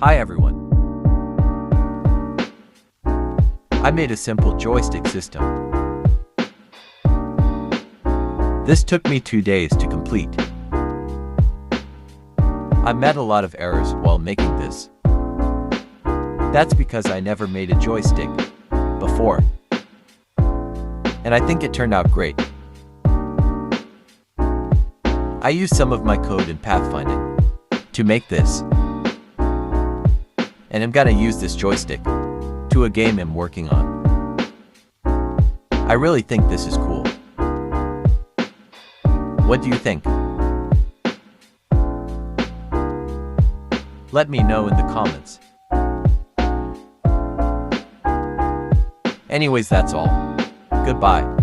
Hi everyone. I made a simple joystick system. This took me 2 days to complete. I met a lot of errors while making this. That's because I never made a joystick before. And I think it turned out great. I used some of my code in pathfinding to make this. And I'm gonna use this joystick to a game I'm working on. I really think this is cool. What do you think? Let me know in the comments. Anyways, that's all. Goodbye.